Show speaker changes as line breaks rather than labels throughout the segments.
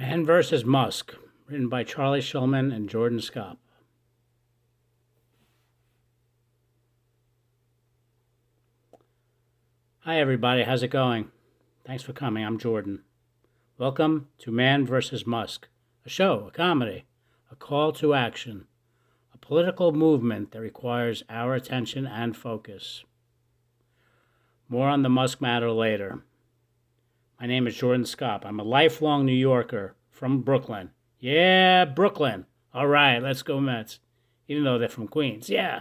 Man vs. Musk, written by Charlie Schumann and Jordan Skopp. Hi everybody, how's it going? Thanks for coming, I'm Jordan. Welcome to Man vs. Musk, a show, a comedy, a call to action, a political movement that requires our attention and focus. More on the Musk matter later. My name is Jordan Skopp. I'm a lifelong New Yorker from Brooklyn. Yeah, Brooklyn. All right, let's go Mets. Even though they're from Queens. Yeah.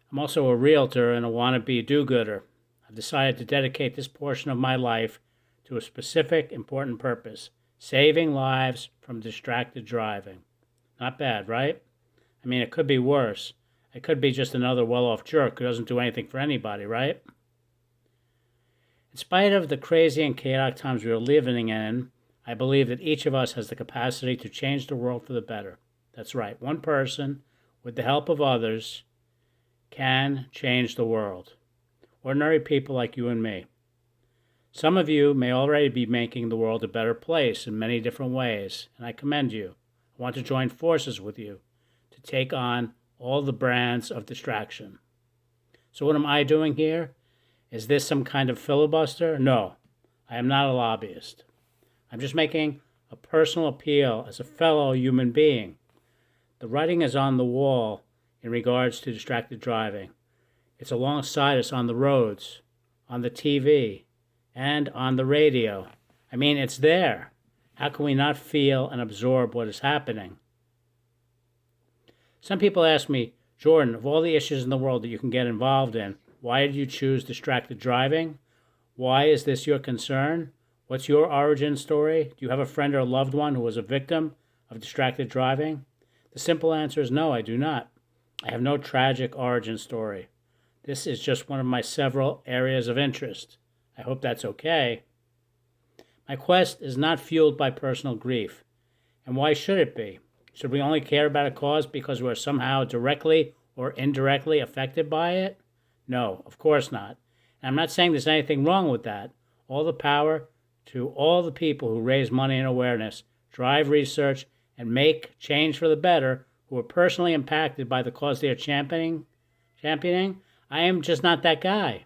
I'm also a realtor and a wannabe do-gooder. I've decided to dedicate this portion of my life to a specific, important purpose: saving lives from distracted driving. Not bad, right? I mean, it could be worse. It could be just another well-off jerk who doesn't do anything for anybody, right? In spite of the crazy and chaotic times we are living in, I believe that each of us has the capacity to change the world for the better. That's right, one person, with the help of others, can change the world. Ordinary people like you and me. Some of you may already be making the world a better place in many different ways, and I commend you. I want to join forces with you to take on all the brands of distraction. So what am I doing here? Is this some kind of filibuster? No, I am not a lobbyist. I'm just making a personal appeal as a fellow human being. The writing is on the wall in regards to distracted driving. It's alongside us on the roads, on the TV, and on the radio. I mean, it's there. How can we not feel and absorb what is happening? Some people ask me, Jordan, of all the issues in the world that you can get involved in, why did you choose distracted driving? Why is this your concern? What's your origin story? Do you have a friend or a loved one who was a victim of distracted driving? The simple answer is no, I do not. I have no tragic origin story. This is just one of my several areas of interest. I hope that's okay. My quest is not fueled by personal grief. And why should it be? Should we only care about a cause because we're somehow directly or indirectly affected by it? No, of course not. And I'm not saying there's anything wrong with that. All the power to all the people who raise money and awareness, drive research, and make change for the better, who are personally impacted by the cause they are championing. I am just not that guy.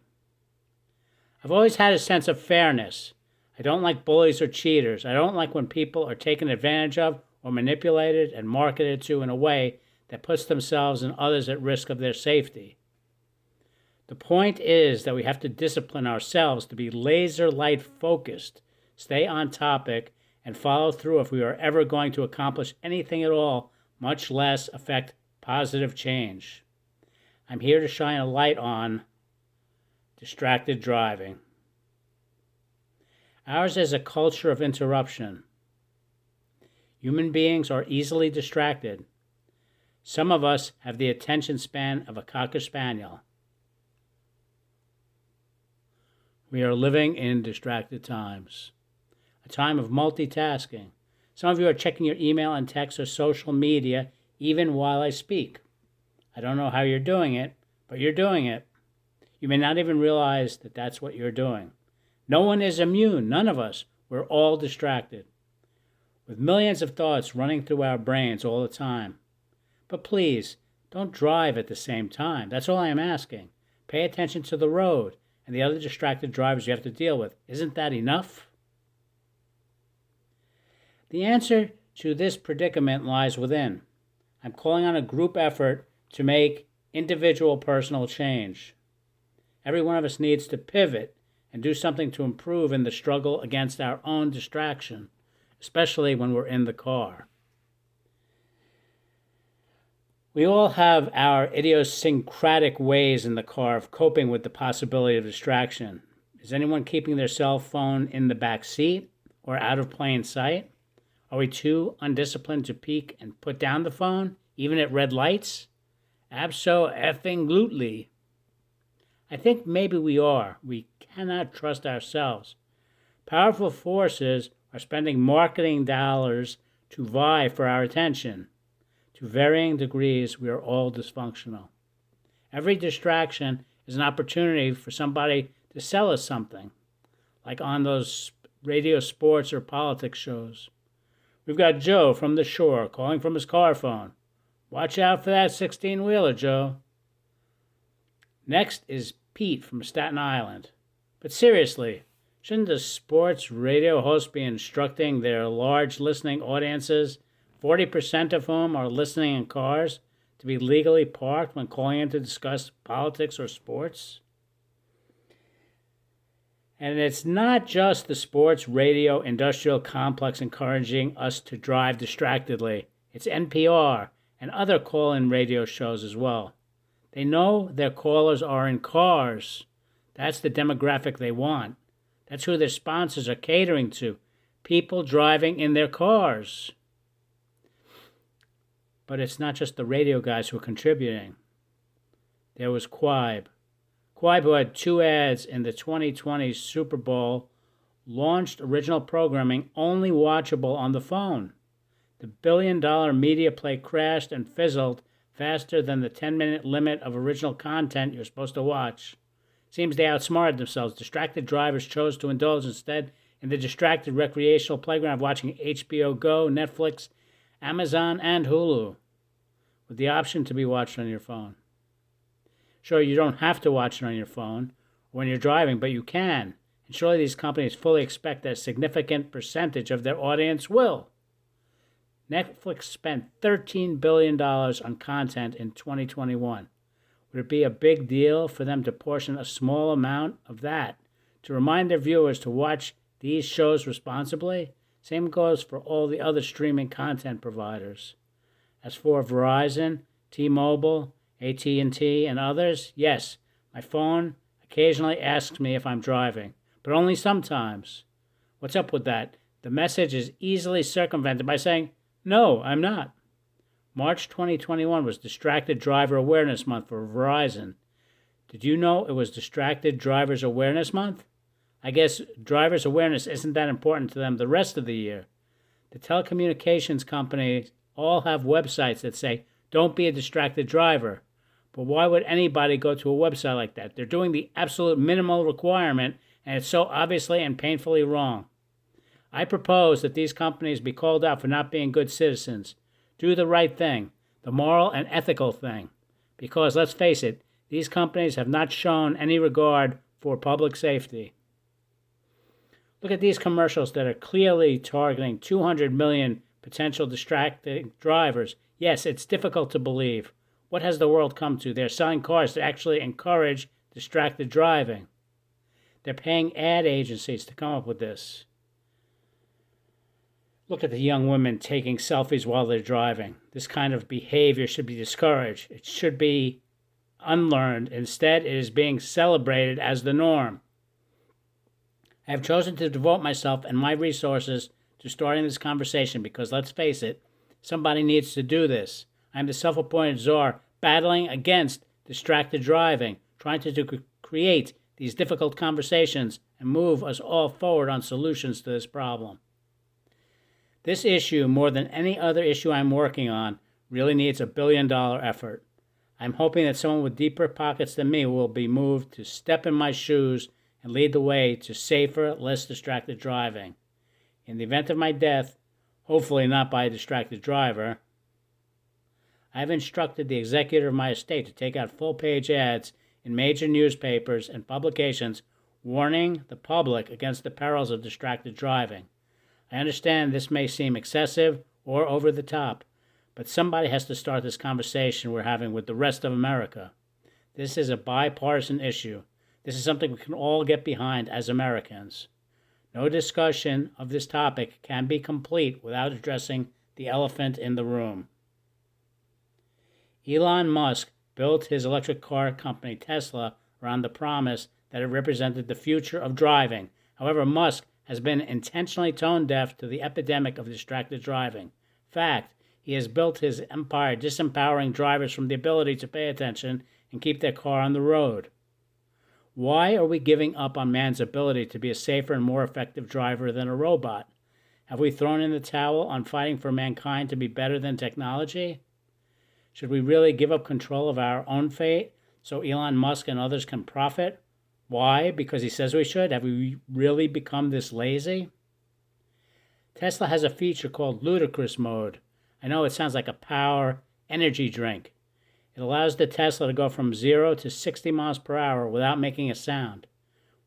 I've always had a sense of fairness. I don't like bullies or cheaters. I don't like when people are taken advantage of or manipulated and marketed to in a way that puts themselves and others at risk of their safety. The point is that we have to discipline ourselves to be laser light focused, stay on topic, and follow through if we are ever going to accomplish anything at all, much less affect positive change. I'm here to shine a light on distracted driving. Ours is a culture of interruption. Human beings are easily distracted. Some of us have the attention span of a Cocker Spaniel. We are living in distracted times, a time of multitasking. Some of you are checking your email and text or social media even while I speak. I don't know how you're doing it, but you're doing it. You may not even realize that that's what you're doing. No one is immune, none of us. We're all distracted, with millions of thoughts running through our brains all the time. But please, don't drive at the same time. That's all I am asking. Pay attention to the road and the other distracted drivers you have to deal with. Isn't that enough? The answer to this predicament lies within. I'm calling on a group effort to make individual personal change. Every one of us needs to pivot and do something to improve in the struggle against our own distraction, especially when we're in the car. We all have our idiosyncratic ways in the car of coping with the possibility of distraction. Is anyone keeping their cell phone in the back seat or out of plain sight? Are we too undisciplined to peek and put down the phone, even at red lights? Abso-effing-lutely. I think maybe we are. We cannot trust ourselves. Powerful forces are spending marketing dollars to vie for our attention. To varying degrees, we are all dysfunctional. Every distraction is an opportunity for somebody to sell us something, like on those radio sports or politics shows. We've got Joe from the shore calling from his car phone. Watch out for that 16-wheeler, Joe. Next is Pete from Staten Island. But seriously, shouldn't the sports radio host be instructing their large listening audiences, 40% of whom are listening in cars, to be legally parked when calling in to discuss politics or sports? And it's not just the sports radio industrial complex encouraging us to drive distractedly. It's NPR and other call-in radio shows as well. They know their callers are in cars. That's the demographic they want. That's who their sponsors are catering to. People driving in their cars. But it's not just the radio guys who are contributing. There was Quibe. Quibe, who had 2 ads in the 2020 Super Bowl, launched original programming only watchable on the phone. The billion-dollar media play crashed and fizzled faster than the 10-minute limit of original content you're supposed to watch. Seems they outsmarted themselves. Distracted drivers chose to indulge instead in the distracted recreational playground of watching HBO Go, Netflix, Amazon, and Hulu, with the option to be watched on your phone. Sure, you don't have to watch it on your phone when you're driving, but you can. And surely these companies fully expect that a significant percentage of their audience will. Netflix spent $13 billion on content in 2021. Would it be a big deal for them to portion a small amount of that to remind their viewers to watch these shows responsibly? Same goes for all the other streaming content providers. As for Verizon, T-Mobile, AT&T, and others, yes, my phone occasionally asks me if I'm driving, but only sometimes. What's up with that? The message is easily circumvented by saying, no, I'm not. March 2021 was Distracted Driver Awareness Month for Verizon. Did you know it was Distracted Drivers Awareness Month? I guess drivers' awareness isn't that important to them the rest of the year. The telecommunications companies all have websites that say, don't be a distracted driver. But why would anybody go to a website like that? They're doing the absolute minimal requirement, and it's so obviously and painfully wrong. I propose that these companies be called out for not being good citizens. Do the right thing, the moral and ethical thing. Because, let's face it, these companies have not shown any regard for public safety. Look at these commercials that are clearly targeting 200 million potential distracted drivers. Yes, it's difficult to believe. What has the world come to? They're selling cars to actually encourage distracted driving. They're paying ad agencies to come up with this. Look at the young women taking selfies while they're driving. This kind of behavior should be discouraged. It should be unlearned. Instead, it is being celebrated as the norm. I have chosen to devote myself and my resources to starting this conversation because, let's face it, somebody needs to do this. I am the self-appointed czar battling against distracted driving, trying to create these difficult conversations and move us all forward on solutions to this problem. This issue, more than any other issue I'm working on, really needs a billion-dollar effort. I'm hoping that someone with deeper pockets than me will be moved to step in my shoes and lead the way to safer, less distracted driving. In the event of my death, hopefully not by a distracted driver, I have instructed the executor of my estate to take out full-page ads in major newspapers and publications warning the public against the perils of distracted driving. I understand this may seem excessive or over the top, but somebody has to start this conversation we're having with the rest of America. This is a bipartisan issue. This is something we can all get behind as Americans. No discussion of this topic can be complete without addressing the elephant in the room. Elon Musk built his electric car company Tesla around the promise that it represented the future of driving. However, Musk has been intentionally tone-deaf to the epidemic of distracted driving. Fact, he has built his empire disempowering drivers from the ability to pay attention and keep their car on the road. Why are we giving up on man's ability to be a safer and more effective driver than a robot? Have we thrown in the towel on fighting for mankind to be better than technology? Should we really give up control of our own fate so Elon Musk and others can profit? Why? Because he says we should? Have we really become this lazy? Tesla has a feature called ludicrous mode. I know it sounds like a power energy drink. It allows the Tesla to go from 0 to 60 miles per hour without making a sound,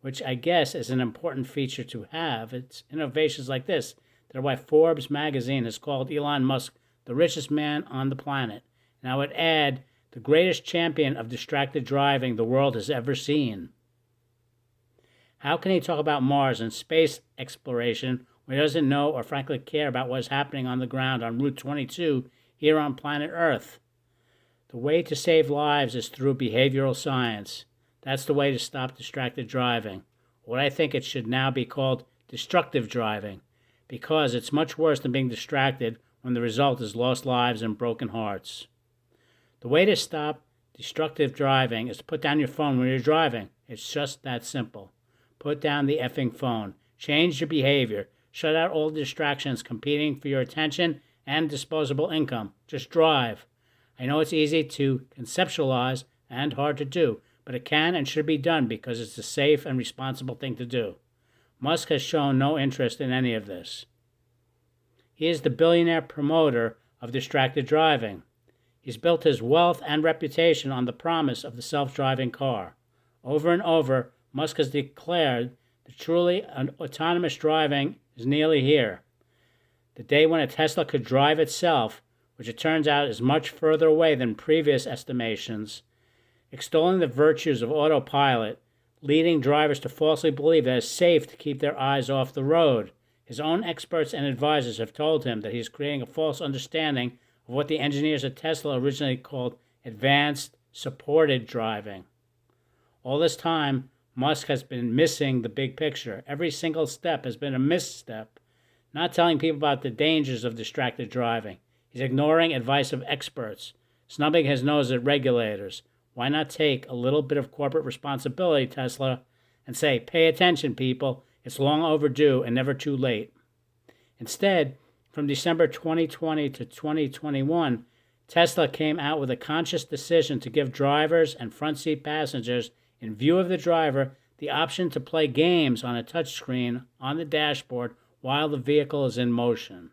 which I guess is an important feature to have. It's innovations like this that are why Forbes magazine has called Elon Musk the richest man on the planet. And I would add, the greatest champion of distracted driving the world has ever seen. How can he talk about Mars and space exploration when he doesn't know or frankly care about what is happening on the ground on Route 22 here on planet Earth? The way to save lives is through behavioral science. That's the way to stop distracted driving. What I think it should now be called destructive driving, because it's much worse than being distracted when the result is lost lives and broken hearts. The way to stop destructive driving is to put down your phone when you're driving. It's just that simple. Put down the effing phone. Change your behavior. Shut out all distractions competing for your attention and disposable income. Just drive. I know it's easy to conceptualize and hard to do, but it can and should be done because it's a safe and responsible thing to do. Musk has shown no interest in any of this. He is the billionaire promoter of distracted driving. He's built his wealth and reputation on the promise of the self-driving car. Over and over, Musk has declared that truly autonomous driving is nearly here. The day when a Tesla could drive itself, which it turns out is much further away than previous estimations, extolling the virtues of autopilot, leading drivers to falsely believe that it's safe to keep their eyes off the road. His own experts and advisors have told him that he's creating a false understanding of what the engineers at Tesla originally called advanced supported driving. All this time, Musk has been missing the big picture. Every single step has been a misstep, not telling people about the dangers of distracted driving. He's ignoring advice of experts, snubbing his nose at regulators. Why not take a little bit of corporate responsibility, Tesla, and say, pay attention, people. It's long overdue and never too late. Instead, from December 2020 to 2021, Tesla came out with a conscious decision to give drivers and front seat passengers, in view of the driver, the option to play games on a touchscreen on the dashboard while the vehicle is in motion.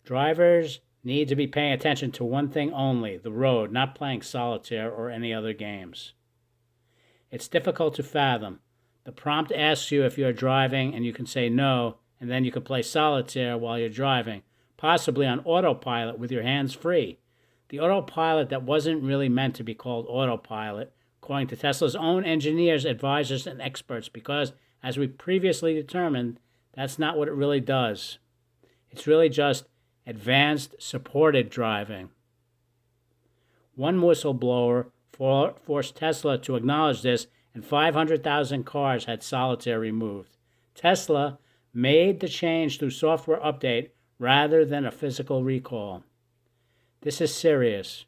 Drivers need to be paying attention to one thing only, the road, not playing solitaire or any other games. It's difficult to fathom. The prompt asks you if you're driving and you can say no, and then you can play solitaire while you're driving, possibly on autopilot with your hands free. The autopilot that wasn't really meant to be called autopilot, according to Tesla's own engineers, advisors, and experts, because, as we previously determined, that's not what it really does. It's really just advanced supported driving. One whistleblower forced Tesla to acknowledge this, and 500,000 cars had solitaire removed. Tesla made the change through software update rather than a physical recall. This is serious.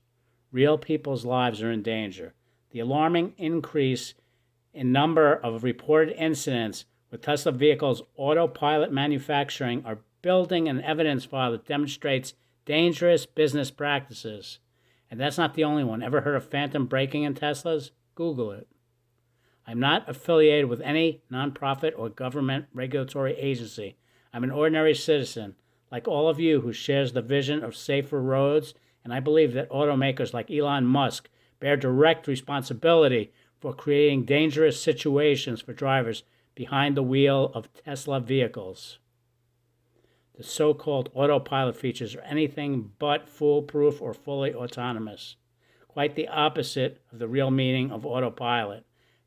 Real people's lives are in danger. The alarming increase in number of reported incidents with Tesla vehicles autopilot manufacturing are building an evidence file that demonstrates dangerous business practices. And that's not the only one. Ever heard of phantom braking in Teslas? Google it. I'm not affiliated with any nonprofit or government regulatory agency. I'm an ordinary citizen, like all of you, who shares the vision of safer roads, and I believe that automakers like Elon Musk bear direct responsibility for creating dangerous situations for drivers behind the wheel of Tesla vehicles. The so-called autopilot features are anything but foolproof or fully autonomous. Quite the opposite of the real meaning of autopilot.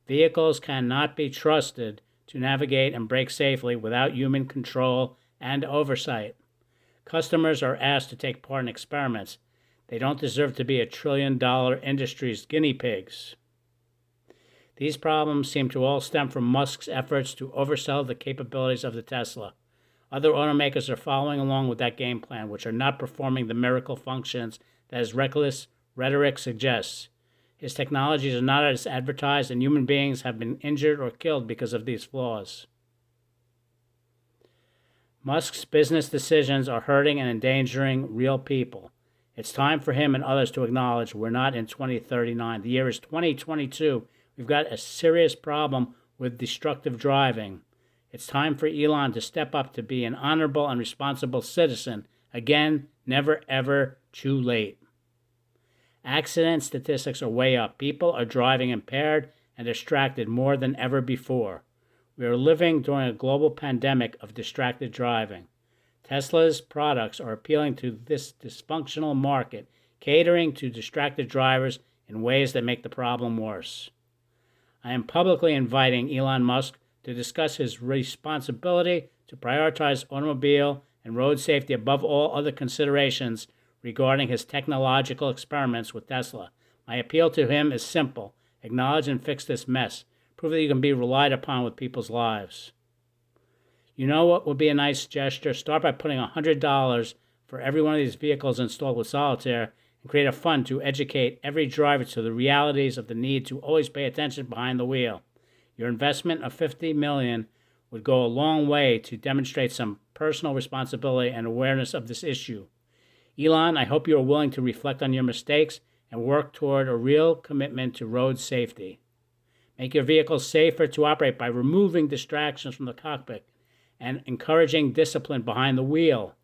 Vehicles cannot be trusted to navigate and brake safely without human control and oversight. Customers are asked to take part in experiments. They don't deserve to be $1 trillion industry's guinea pigs. These problems seem to all stem from Musk's efforts to oversell the capabilities of the Tesla. Other automakers are following along with that game plan, which are not performing the miracle functions that his reckless rhetoric suggests. His technologies are not as advertised, and human beings have been injured or killed because of these flaws. Musk's business decisions are hurting and endangering real people. It's time for him and others to acknowledge we're not in 2039. The year is 2022. We've got a serious problem with destructive driving. It's time for Elon to step up to be an honorable and responsible citizen. Again, never ever too late. Accident statistics are way up. People are driving impaired and distracted more than ever before. We are living during a global pandemic of distracted driving. Tesla's products are appealing to this dysfunctional market, catering to distracted drivers in ways that make the problem worse. I am publicly inviting Elon Musk to discuss his responsibility to prioritize automobile and road safety above all other considerations regarding his technological experiments with Tesla. My appeal to him is simple. Acknowledge and fix this mess. Prove that you can be relied upon with people's lives. You know what would be a nice gesture? Start by putting $100 for every one of these vehicles installed with Solitaire and create a fund to educate every driver to the realities of the need to always pay attention behind the wheel. Your investment of $50 million would go a long way to demonstrate some personal responsibility and awareness of this issue. Elon, I hope you are willing to reflect on your mistakes and work toward a real commitment to road safety. Make your vehicles safer to operate by removing distractions from the cockpit and encouraging discipline behind the wheel.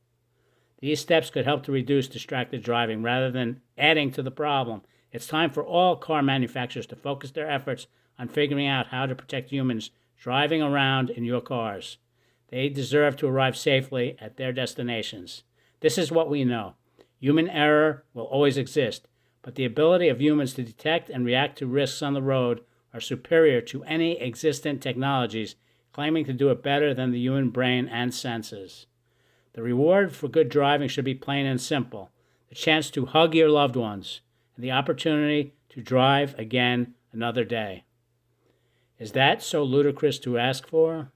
These steps could help to reduce distracted driving rather than adding to the problem. It's time for all car manufacturers to focus their efforts on figuring out how to protect humans driving around in your cars. They deserve to arrive safely at their destinations. This is what we know. Human error will always exist, but the ability of humans to detect and react to risks on the road are superior to any existent technologies claiming to do it better than the human brain and senses. The reward for good driving should be plain and simple: the chance to hug your loved ones and the opportunity to drive again another day. Is that so ludicrous to ask for?